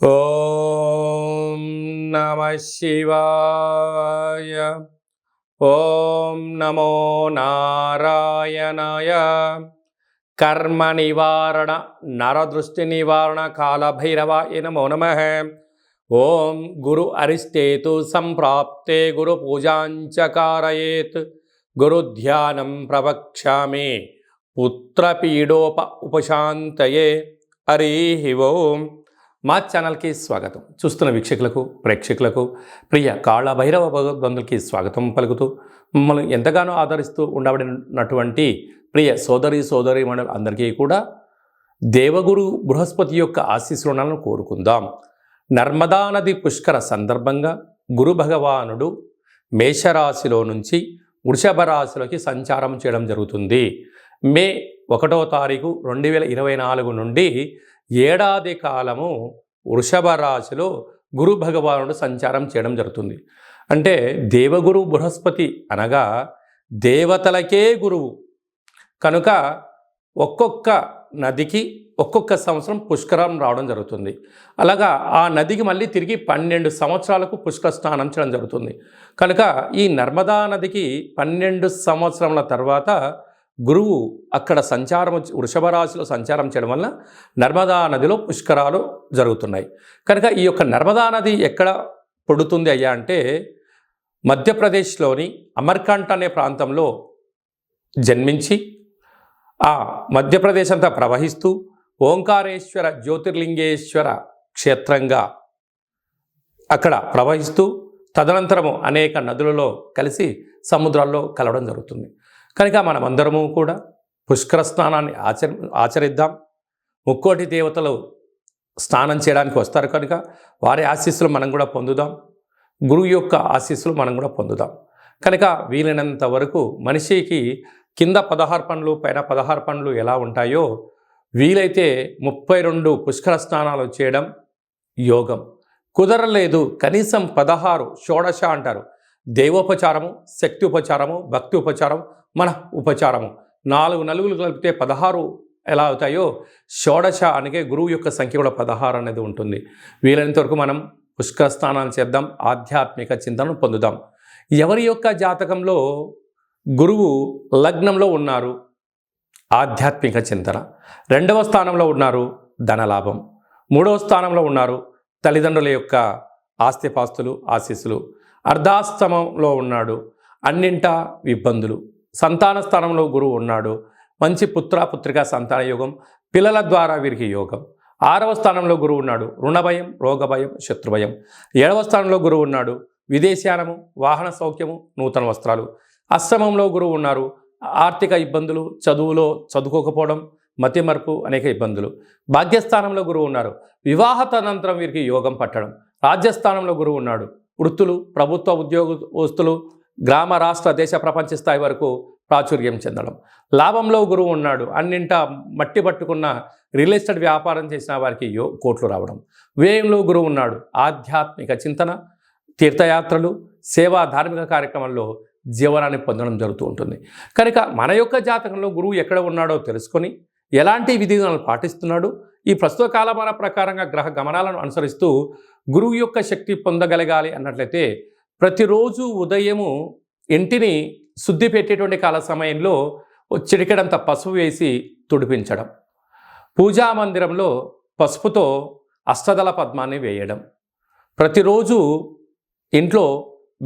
ఓం నమః శివాయ. ఓం నమో నారాయణాయ. కర్మ నివారణ నరదృష్టి నివారణ కాలభైరవాయ నమో నమః. ఓం గురు అరిష్టేతు సంప్రాప్తే గురు పూజాంచ కారయేత్. గురు ధ్యానం ప్రవక్ష్యామి పుత్రపీడోప ఉపశాంతయే. హరి ఓం. మా ఛానల్కి స్వాగతం. చూస్తున్న వీక్షకులకు ప్రేక్షకులకు ప్రియ కాళభైరవ భగవద్బంధులకి స్వాగతం పలుకుతూ మమ్మల్ని ఎంతగానో ఆదరిస్తూ ఉండబడినటువంటి ప్రియ సోదరి మండలి అందరికీ కూడా దేవగురు బృహస్పతి యొక్క ఆశీస్సులను కోరుకుందాం. నర్మదా నది పుష్కర సందర్భంగా గురు భగవానుడు మేషరాశిలో నుంచి వృషభ రాశిలోకి సంచారం చేయడం జరుగుతుంది. మే 1వ తారీఖు 2024 నుండి ఏడాది కాలము వృషభ రాశిలో గురు భగవానుడు సంచారం చేయడం జరుగుతుంది. అంటే దేవగురు బృహస్పతి అనగా దేవతలకే గురువు కనుక ఒక్కొక్క నదికి ఒక్కొక్క సంవత్సరం పుష్కరం రావడం జరుగుతుంది. అలాగా ఆ నదికి మళ్ళీ తిరిగి 12 సంవత్సరాలకు పుష్కర స్నానం చేయడం జరుగుతుంది. కనుక ఈ నర్మదా నదికి 12 సంవత్సరముల తర్వాత గురువు అక్కడ వృషభ రాశిలో సంచారం చేయడం వల్ల నర్మదా నదిలో పుష్కరాలు జరుగుతున్నాయి. కనుక ఈ యొక్క నర్మదా నది ఎక్కడ పుడుతుంది అయ్యా అంటే మధ్యప్రదేశ్లోని అమర్కంట్ అనే ప్రాంతంలో జన్మించి ఆ మధ్యప్రదేశ్ అంతా ప్రవహిస్తూ ఓంకారేశ్వర జ్యోతిర్లింగేశ్వర క్షేత్రంగా అక్కడ ప్రవహిస్తూ తదనంతరము అనేక నదులలో కలిసి సముద్రాల్లో కలవడం జరుగుతుంది. కనుక మనమందరము కూడా పుష్కర స్నానాన్ని ఆచరిద్దాం. ముక్కోటి దేవతలు స్నానం చేయడానికి వస్తారు కనుక వారి ఆశీస్సులు మనం కూడా పొందుదాం. గురువు యొక్క ఆశీస్సులు మనం కూడా పొందుదాం. కనుక వీలైనంత వరకు మనిషికి కింద 16 పండ్లు పైన 16 పండ్లు ఎలా ఉంటాయో వీలైతే 32 పుష్కర స్నానాలు చేయడం యోగం. కుదరలేదు కనీసం 16 షోడశ అంటారు. దేవోపచారము, శక్తి ఉపచారము, భక్తి ఉపచారం, మన ఉపచారము 4 నలుగులు కలిపితే 16 ఎలా అవుతాయో షోడశ అనగా గురువు యొక్క సంఖ్య కూడా 16 అనేది ఉంటుంది. వీలైనంత వరకు మనం పుష్కర స్నానాలు చేద్దాం, ఆధ్యాత్మిక చింతనను పొందుదాం. ఎవరి యొక్క జాతకంలో గురువు లగ్నంలో ఉన్నారు ఆధ్యాత్మిక చింతన, 2వ స్థానంలో ఉన్నారు ధనలాభం, 3వ స్థానంలో ఉన్నారు తల్లిదండ్రుల యొక్క ఆస్తిపాస్తులు ఆశీస్సులు, అర్ధాష్టమంలో ఉన్నాడు అన్నింటా ఇబ్బందులు, సంతాన స్థానంలో గురువు ఉన్నాడు మంచి పుత్రికా సంతాన యోగం, పిల్లల ద్వారా వీరికి యోగం, 6వ స్థానంలో గురువు ఉన్నాడు రుణభయం, రోగభయం, శత్రుభయం, 7వ స్థానంలో గురువు ఉన్నాడు విదేశానము, వాహన సౌఖ్యము, నూతన వస్త్రాలు, అష్టమంలో గురువు ఉన్నారు ఆర్థిక ఇబ్బందులు, చదువులో చదువుకోకపోవడం, మతిమరుపు, అనేక ఇబ్బందులు, భాగ్యస్థానంలో గురువు ఉన్నారు వివాహ తదనంతరం వీరికి యోగం పట్టడం, రాజ్యస్థానంలో గురువు ఉన్నాడు వృత్తులు, ప్రభుత్వ ఉద్యోగస్తులు, గ్రామ రాష్ట్ర దేశ ప్రపంచ స్థాయి వరకు ప్రాచుర్యం చెందడం, లాభంలో గురువు ఉన్నాడు అన్నింటా మట్టి పట్టుకున్న రియల్ ఎస్టేట్ వ్యాపారం చేసిన వారికి కోట్లు రావడం, వ్యయంలో గురువు ఉన్నాడు ఆధ్యాత్మిక చింతన, తీర్థయాత్రలు, సేవా ధార్మిక కార్యక్రమంలో జీవనాన్ని పొందడం జరుగుతూ ఉంటుంది. కనుక మన యొక్క జాతకంలో గురువు ఎక్కడ ఉన్నాడో తెలుసుకొని ఎలాంటి విధానాలు పాటిస్తున్నాడు, ఈ ప్రస్తుత కాలమాన ప్రకారంగా గ్రహ గమనాలను అనుసరిస్తూ గురువు యొక్క శక్తి పొందగలగాలి అన్నట్లయితే ప్రతిరోజు ఉదయము ఇంటిని శుద్ధి పెట్టేటువంటి కాల సమయంలో చిటికెడంత పసుపు వేసి తుడిపించడం, పూజా మందిరంలో పసుపుతో అష్టదళ పద్మాన్ని వేయడం, ప్రతిరోజు ఇంట్లో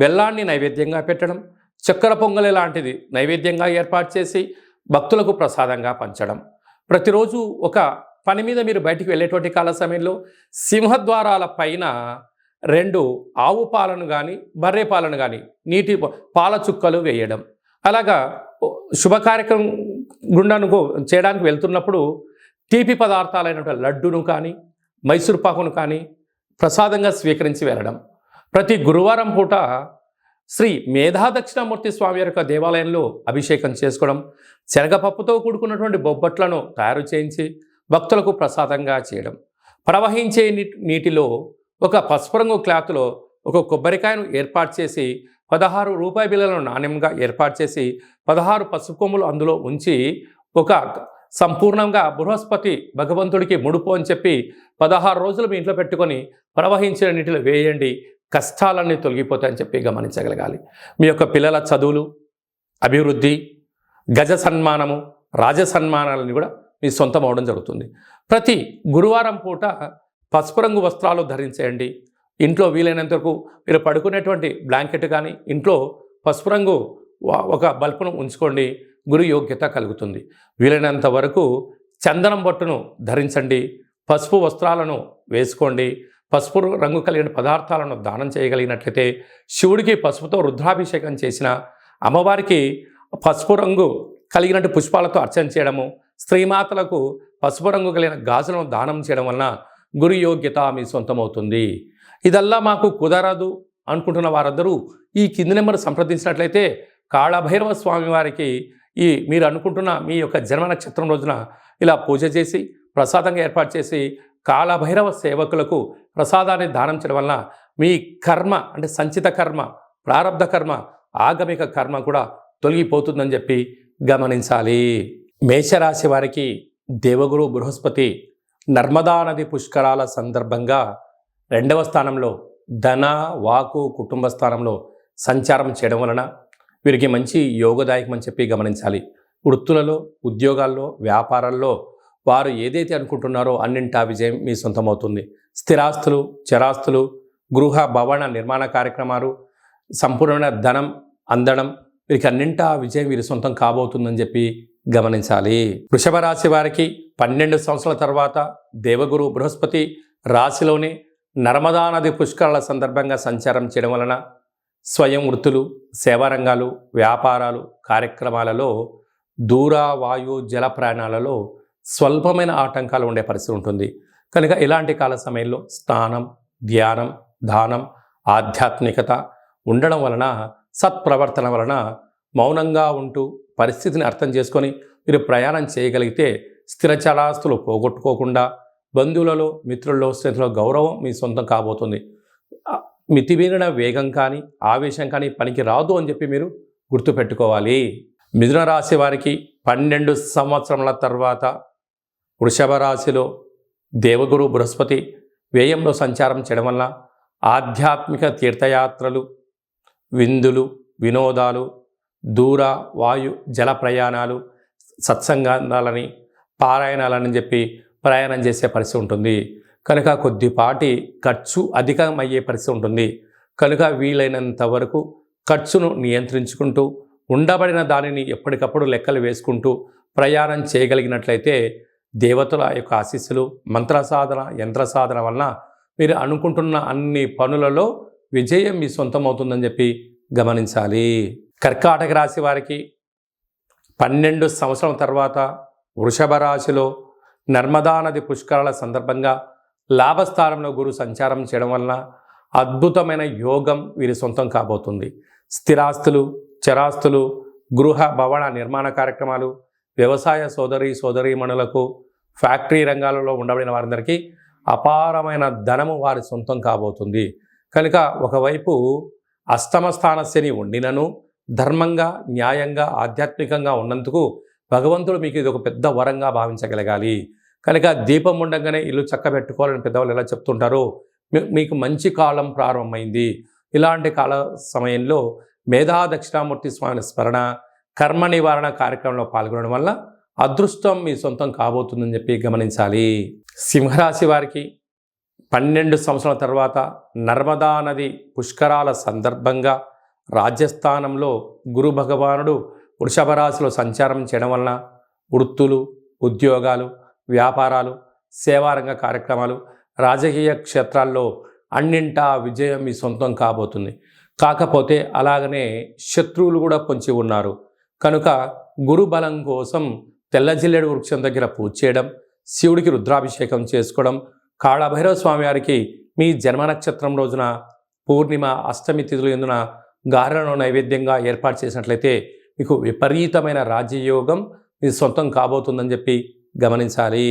బెల్లాన్ని నైవేద్యంగా పెట్టడం, చక్కెర పొంగలి లాంటిది నైవేద్యంగా ఏర్పాటు చేసి భక్తులకు ప్రసాదంగా పంచడం, ప్రతిరోజు ఒక పని మీద మీరు బయటికి వెళ్ళేటువంటి కాల సమయంలో సింహద్వారాల పైన 2 ఆవు పాలను కానీ బర్రె పాలను కానీ నీటి పాల చుక్కలు వేయడం, అలాగా శుభ కార్యక్రమం గుండాను చేయడానికి వెళ్తున్నప్పుడు తీపి పదార్థాలైనటువంటి లడ్డును కానీ మైసూర్పాకును కానీ ప్రసాదంగా స్వీకరించి వెళ్ళడం, ప్రతి గురువారం పూట శ్రీ మేధాదక్షిణామూర్తి స్వామి యొక్క దేవాలయంలో అభిషేకం చేసుకోవడం, శనగపప్పుతో కూడుకున్నటువంటి బొబ్బట్లను తయారు చేయించి భక్తులకు ప్రసాదంగా చేయడం, ప్రవహించే నీటిలో ఒక పసుపు రంగు క్లాత్లో ఒక కొబ్బరికాయను ఏర్పాటు చేసి 16 రూపాయి బిళ్ళలను నాణ్యంగా ఏర్పాటు చేసి 16 పసుపు కొమ్ములు అందులో ఉంచి ఒక సంపూర్ణంగా బృహస్పతి భగవంతుడికి ముడుపు అని చెప్పి 16 రోజులు మీ ఇంట్లో పెట్టుకొని ప్రవహించిన నీటిలో వేయండి, కష్టాలన్నీ తొలగిపోతాయని చెప్పి గమనించగలగాలి. మీ యొక్క పిల్లల చదువులు, అభివృద్ధి, గజ సన్మానము, రాజ సన్మానాలని కూడా మీ సొంతం అవడం జరుగుతుంది. ప్రతి గురువారం పూట పసుపు రంగు వస్త్రాలు ధరించేయండి. ఇంట్లో వీలైనంత వరకు మీరు పడుకునేటువంటి బ్లాంకెట్ కానీ ఇంట్లో పసుపు రంగు ఒక బల్బును ఉంచుకోండి, గురు యోగ్యత కలుగుతుంది. వీలైనంత వరకు చందనం బొట్టును ధరించండి, పసుపు వస్త్రాలను వేసుకోండి, పసుపు రంగు కలిగిన పదార్థాలను దానం చేయగలిగినట్లయితే, శివుడికి పసుపుతో రుద్రాభిషేకం చేసిన, అమ్మవారికి పసుపు రంగు కలిగినట్టు పుష్పాలతో అర్చన చేయడము, స్త్రీమాతలకు పసుపు రంగు కలిగిన గాజులను దానం చేయడం వలన గురు యోగ్యత మీ సొంతమవుతుంది. ఇదల్లా మాకు కుదరదు అనుకుంటున్న వారందరూ ఈ కింది నెంబర్ సంప్రదించినట్లయితే కాళభైరవ స్వామి వారికి మీరు అనుకుంటున్న మీ యొక్క జన్మ నక్షత్రం రోజున ఇలా పూజ చేసి ప్రసాదంగా ఏర్పాటు చేసి కాళభైరవ సేవకులకు ప్రసాదాన్ని దానం చేయడం వలన మీ కర్మ అంటే సంచిత కర్మ, ప్రారబ్ధ కర్మ, ఆగమిక కర్మ కూడా తొలగిపోతుందని చెప్పి గమనించాలి. మేషరాశి వారికి దేవగురు బృహస్పతి నర్మదా నది పుష్కరాల సందర్భంగా 2వ స్థానంలో ధన, వాకు, కుటుంబ స్థానంలో సంచారం చేయడం వలన వీరికి మంచి యోగదాయకం అని చెప్పి గమనించాలి. వృత్తులలో, ఉద్యోగాల్లో, వ్యాపారాల్లో వారు ఏదైతే అనుకుంటున్నారో అన్నింటా విజయం మీ సొంతమవుతుంది. స్థిరాస్తులు, చరాస్తులు, గృహ భవన నిర్మాణ కార్యక్రమాలు, సంపూర్ణమైన ధనం అందడం, వీరికి అన్నింటా విజయం వీరి సొంతం కాబోతుందని చెప్పి గమనించాలి. వృషభ రాశి వారికి 12 సంవత్సరాల తర్వాత దేవగురు బృహస్పతి రాశిలోని నర్మదా నది పుష్కరాల సందర్భంగా సంచారం చేయడం వలన స్వయం వృత్తులు, సేవారంగాలు, వ్యాపారాలు, కార్యక్రమాలలో దూర, వాయు, జల ప్రయాణాలలో స్వల్పమైన ఆటంకాలు ఉండే పరిస్థితి ఉంటుంది. కనుక ఇలాంటి కాల సమయంలో స్నానం, ధ్యానం, దానం, ఆధ్యాత్మికత ఉండడం వలన, సత్ప్రవర్తన వలన మౌనంగా ఉంటూ పరిస్థితిని అర్థం చేసుకొని మీరు ప్రయాణం చేయగలిగితే స్థిరచరాస్తులు పోగొట్టుకోకుండా బంధువులలో, మిత్రుల్లో, స్నేహితుల గౌరవం మీ సొంతం కాబోతుంది. మితిమీరిన వేగం కానీ ఆవేశం కానీ పనికి రాదు అని చెప్పి మీరు గుర్తుపెట్టుకోవాలి. మిథున రాశి వారికి 12 సంవత్సరముల తర్వాత వృషభ రాశిలో దేవగురు బృహస్పతి వ్యయంలో సంచారం చేయడం వల్ల ఆధ్యాత్మిక తీర్థయాత్రలు, విందులు, వినోదాలు, దూర, వాయు, జల ప్రయాణాలు, సత్సంగాలని, పారాయణాలని చెప్పి ప్రయాణం చేసే పరిస్థితి ఉంటుంది. కనుక కొద్దిపాటి ఖర్చు అధికమయ్యే పరిస్థితి ఉంటుంది. కనుక వీలైనంత వరకు ఖర్చును నియంత్రించుకుంటూ ఉండబడిన దానిని ఎప్పటికప్పుడు లెక్కలు వేసుకుంటూ ప్రయాణం చేయగలిగినట్లయితే దేవతల యొక్క ఆశీస్సులు, మంత్ర సాధన, యంత్ర సాధన వలన మీరు అనుకుంటున్న అన్ని పనులలో విజయం మీ సొంతమవుతుందని చెప్పి గమనించాలి. కర్కాటక రాశి వారికి 12 సంవత్సరాల తర్వాత వృషభ రాశిలో నర్మదా నది పుష్కరాల సందర్భంగా లాభస్థానంలో గురు సంచారం చేయడం వలన అద్భుతమైన యోగం వీరి సొంతం కాబోతుంది. స్థిరాస్తులు, చరాస్తులు, గృహ భవన నిర్మాణ కార్యక్రమాలు, వ్యవసాయ సోదరీమణులకు, ఫ్యాక్టరీ రంగాలలో ఉండబడిన వారందరికీ అపారమైన ధనము వారి సొంతం కాబోతుంది. కనుక ఒకవైపు అష్టమ స్థాన శని ఉండినను ధర్మంగా, న్యాయంగా, ఆధ్యాత్మికంగా ఉన్నందుకు భగవంతుడు మీకు ఇది ఒక పెద్ద వరంగా భావించగలగాలి. కనుక దీపం ఉండగానే ఇల్లు చక్కబెట్టుకోవాలని పెద్దవాళ్ళు ఎలా చెప్తుంటారో మీకు మంచి కాలం ప్రారంభమైంది. ఇలాంటి కాల సమయంలో మేధా దక్షిణామూర్తి స్వామిని స్మరణ, కర్మ నివారణ కార్యక్రమంలో పాల్గొనడం వల్ల అదృష్టం మీ సొంతం కాబోతుందని చెప్పి గమనించాలి. సింహరాశి వారికి 12 సంవత్సరాల తర్వాత నర్మదా నది పుష్కరాల సందర్భంగా రాజ్యస్థానంలో గురు భగవానుడు వృషభ రాశిలో సంచారం చేయడం వలన వృత్తులు, ఉద్యోగాలు, వ్యాపారాలు, సేవారంగ కార్యక్రమాలు, రాజకీయ క్షేత్రాల్లో అన్నింటా విజయం మీ సొంతం కాబోతుంది. కాకపోతే అలాగనే శత్రువులు కూడా పొంచి ఉన్నారు. కనుక గురు బలం కోసం తెల్ల జిల్లేడు వృక్షం దగ్గర పూజ చేయడం, శివుడికి రుద్రాభిషేకం చేసుకోవడం, కాళభైరవ స్వామి వారికి మీ జన్మ నక్షత్రం రోజున పూర్ణిమ, అష్టమి తిథులు ఎందున గారెలను నైవేద్యంగా ఏర్పాటు చేసినట్లయితే మీకు విపరీతమైన రాజ్యయోగం మీ సొంతం కాబోతుందని చెప్పి గమనించాలి.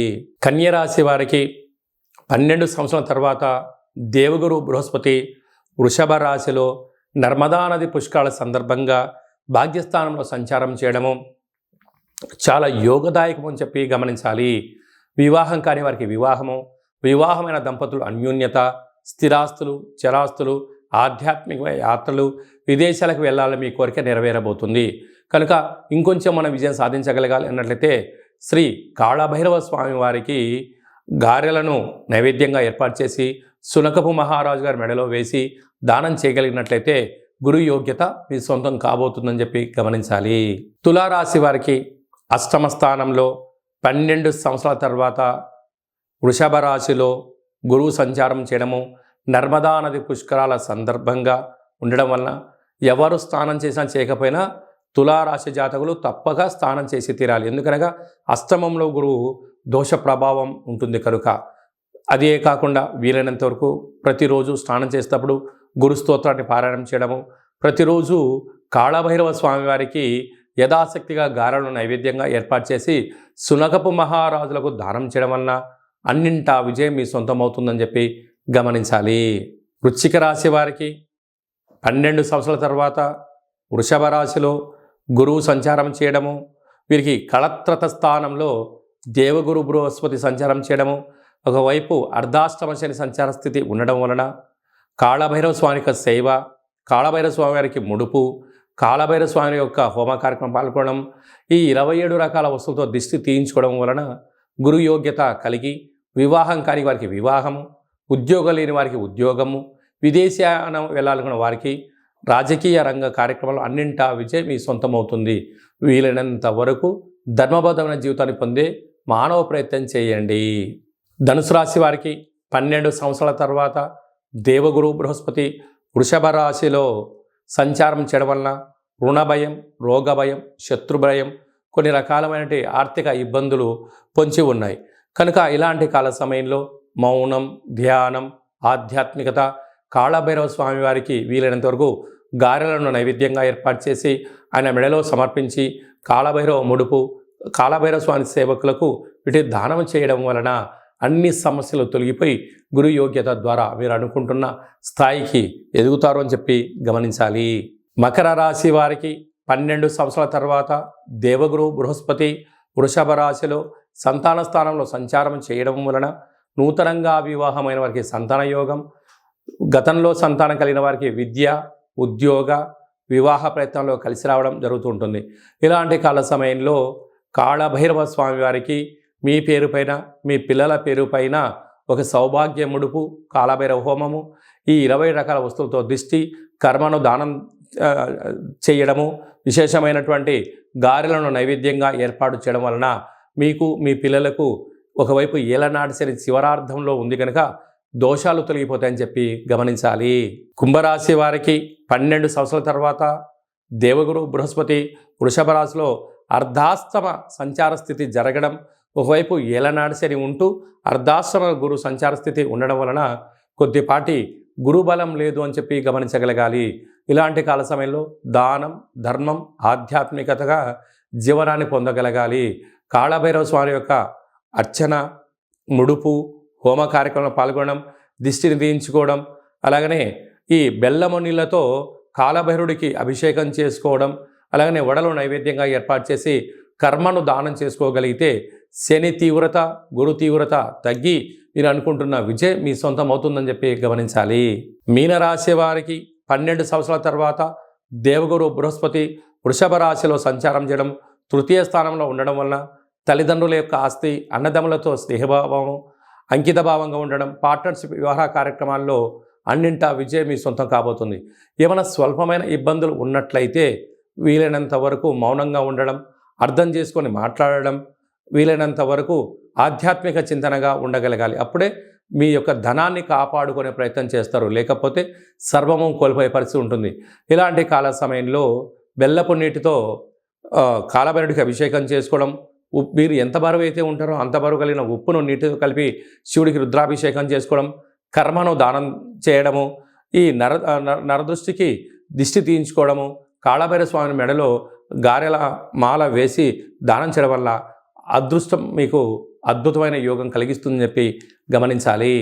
కన్యరాశి వారికి 12 సంవత్సరాల తర్వాత దేవగురు బృహస్పతి వృషభ రాశిలో నర్మదా నది పుష్కరాల సందర్భంగా భాగ్యస్థానంలో సంచారం చేయడము చాలా యోగదాయకం అని చెప్పి గమనించాలి. వివాహం కాని వారికి వివాహము, వివాహమైన దంపతులు అన్యోన్యత, స్థిరాస్తులు, చరాస్తులు, ఆధ్యాత్మిక యాత్రలు, విదేశాలకు వెళ్ళాలని మీ కోరిక నెరవేరబోతుంది. కనుక ఇంకొంచెం మనం విజయం సాధించగలగాలి అన్నట్లయితే శ్రీ కాళభైరవ స్వామి వారికి గారెలను నైవేద్యంగా ఏర్పాటు చేసి సునకపు మహారాజు గారి మెడలో వేసి దానం చేయగలిగినట్లయితే గురు యోగ్యత మీ సొంతం కాబోతుందని చెప్పి గమనించాలి. తులారాశి వారికి అష్టమ స్థానంలో 12 సంవత్సరాల తర్వాత వృషభ రాశిలో గురువు సంచారం చేయడము, నర్మదా నది పుష్కరాల సందర్భంగా ఉండడం వలన ఎవరు స్నానం చేసినా చేయకపోయినా తులారాశి జాతకులు తప్పక స్నానం చేసి తీరాలి. ఎందుకనగా అష్టమంలో గురువు దోష ప్రభావం ఉంటుంది కనుక. అదే కాకుండా వీలైనంత వరకు ప్రతిరోజు స్నానం చేసేటప్పుడు గురు స్తోత్రాన్ని పారాయణం చేయడము, ప్రతిరోజు కాళభైరవ స్వామివారికి యథాశక్తిగా గారెలను నైవేద్యంగా ఏర్పాటు చేసి సునకపు మహారాజులకు దానం చేయడం వలన అన్నింటా విజయం మీ సొంతమవుతుందని చెప్పి గమనించాలి. వృశ్చిక రాశి వారికి 12 సంవత్సరాల తర్వాత వృషభ రాశిలో గురువు సంచారం చేయడము, వీరికి కళత్రత స్థానంలో దేవగురు బృహస్పతి సంచారం చేయడము, ఒకవైపు అర్ధాష్టమ శని సంచార స్థితి ఉండడం వలన కాళభైరవ స్వామి యొక్క సేవ, కాళభైరవ స్వామి వారికి ముడుపు, కాళభైరవ స్వామి యొక్క హోమ కార్యక్రమం పాల్గొనడం, ఈ 27 రకాల వస్తువులతో దిష్టి తీయించుకోవడం వలన గురు యోగ్యత కలిగి వివాహం కాని వారికి వివాహము, ఉద్యోగం లేని వారికి ఉద్యోగము, విదేశాన వెళ్ళాలనుకున్న వారికి రాజకీయ రంగ కార్యక్రమాలు అన్నింటా విజయం మీ సొంతమవుతుంది. వీలైనంత వరకు ధర్మబద్ధమైన జీవితాన్ని పొందే మానవ ప్రయత్నం చేయండి. ధనుసు రాశి వారికి 12 సంవత్సరాల తర్వాత దేవగురు బృహస్పతి వృషభ రాశిలో సంచారం చేయడం వలన రుణ భయం, రోగ భయం, శత్రు భయం, కొన్ని రకాలైన ఆర్థిక ఇబ్బందులు పొంచి ఉన్నాయి. కనుక ఇలాంటి కాల సమయంలో మౌనం, ధ్యానం, ఆధ్యాత్మికత, కాళభైరవ స్వామి వారికి వీలైనంత వరకు గారెలను నైవేద్యంగా ఏర్పాటు చేసి ఆయన మెడలో సమర్పించి కాళభైరవ ముడుపు, కాళభైరవ స్వామి సేవకులకు వీటి దానం చేయడం వలన అన్ని సమస్యలు తొలగిపోయి గురు యోగ్యత ద్వారా మీరు అనుకుంటున్న స్థాయికి ఎదుగుతారు అని చెప్పి గమనించాలి. మకర రాశి వారికి 12 సంవత్సరాల తర్వాత దేవగురు బృహస్పతి వృషభ రాశిలో సంతాన స్థానంలో సంచారం చేయడం వలన నూతనంగా వివాహమైన వారికి సంతాన యోగం, గతంలో సంతానం కలిగిన వారికి విద్య, ఉద్యోగ, వివాహ ప్రయత్నంలో కలిసి రావడం జరుగుతుంటుంది. ఇలాంటి కాల సమయంలో కాళభైరవ స్వామి వారికి మీ పేరు పైన, మీ పిల్లల పేరు పైన ఒక సౌభాగ్య ముడుపు, కాళభైరవ హోమము, ఈ 20 రకాల వస్తువులతో దిష్టి కర్మను దానం చేయడము, విశేషమైనటువంటి గారెలను నైవేద్యంగా ఏర్పాటు చేయడం వలన మీకు, మీ పిల్లలకు ఒకవైపు ఏలనాటి శని శివరార్థంలో ఉంది కనుక దోషాలు తొలగిపోతాయని చెప్పి గమనించాలి. కుంభరాశి వారికి 12 సంవత్సరాల తర్వాత దేవగురు బృహస్పతి వృషభ రాశిలో అర్ధాస్తమ సంచార స్థితి జరగడం, ఒకవైపు ఏలనాటి శని ఉంటూ అర్ధాస్తమ గురు సంచార స్థితి ఉండడం వలన కొద్దిపాటి గురుబలం లేదు అని చెప్పి గమనించగలగాలి. ఇలాంటి కాల సమయంలో దానం, ధర్మం, ఆధ్యాత్మికతగా జీవనాన్ని పొందగలగాలి. కాళభైరవ స్వామి యొక్క అర్చన, ముడుపు, హోమ కార్యక్రమంలో పాల్గొనడం, దిష్టిని తీయించుకోవడం, అలాగనే ఈ బెల్లము నీళ్ళతో కాళభైరుడికి అభిషేకం చేసుకోవడం, అలాగనే వడలు నైవేద్యంగా ఏర్పాటు చేసి కర్మను దానం చేసుకోగలిగితే శని తీవ్రత, గురు తీవ్రత తగ్గి మీరు అనుకుంటున్న విజయం మీ సొంతం అవుతుందని చెప్పి గమనించాలి. మీనరాశి వారికి 12 సంవత్సరాల తర్వాత దేవగురు బృహస్పతి వృషభ రాశిలో సంచారం చేయడం, తృతీయ స్థానంలో ఉండడం వలన తల్లిదండ్రుల యొక్క ఆస్తి, అన్నదమ్ములతో స్నేహభావము, అంకితభావంగా ఉండడం, పార్ట్నర్షిప్ వివాహ కార్యక్రమాల్లో అన్నింటా విజయం మీ సొంతం కాబోతుంది. ఏమైనా స్వల్పమైన ఇబ్బందులు ఉన్నట్లయితే వీలైనంత వరకు మౌనంగా ఉండడం, అర్థం చేసుకొని మాట్లాడడం, వీలైనంత వరకు ఆధ్యాత్మిక చింతనగా ఉండగలగాలి. అప్పుడే మీ యొక్క ధనాన్ని కాపాడుకునే ప్రయత్నం చేస్తారు, లేకపోతే సర్వము కోల్పోయే పరిస్థితి ఉంటుంది. ఇలాంటి కాల సమయంలో బెల్లపు నీటితో కాళభైరుడికి అభిషేకం చేసుకోవడం, మీరు ఎంత బరువు అయితే ఉంటారో అంత బరువు కలిగిన ఉప్పును నీటితో కలిపి శివుడికి రుద్రాభిషేకం చేసుకోవడం, కర్మను దానం చేయడము, ఈ నరదృష్టికి దిష్టి తీయించుకోవడము, కాళభైరవ స్వామి మెడలో గారెల మాల వేసి దానం చేయడం వల్ల అదృష్టం మీకు అద్భుతమైన యోగం కలిగిస్తుందని చెప్పి గమనించాలి.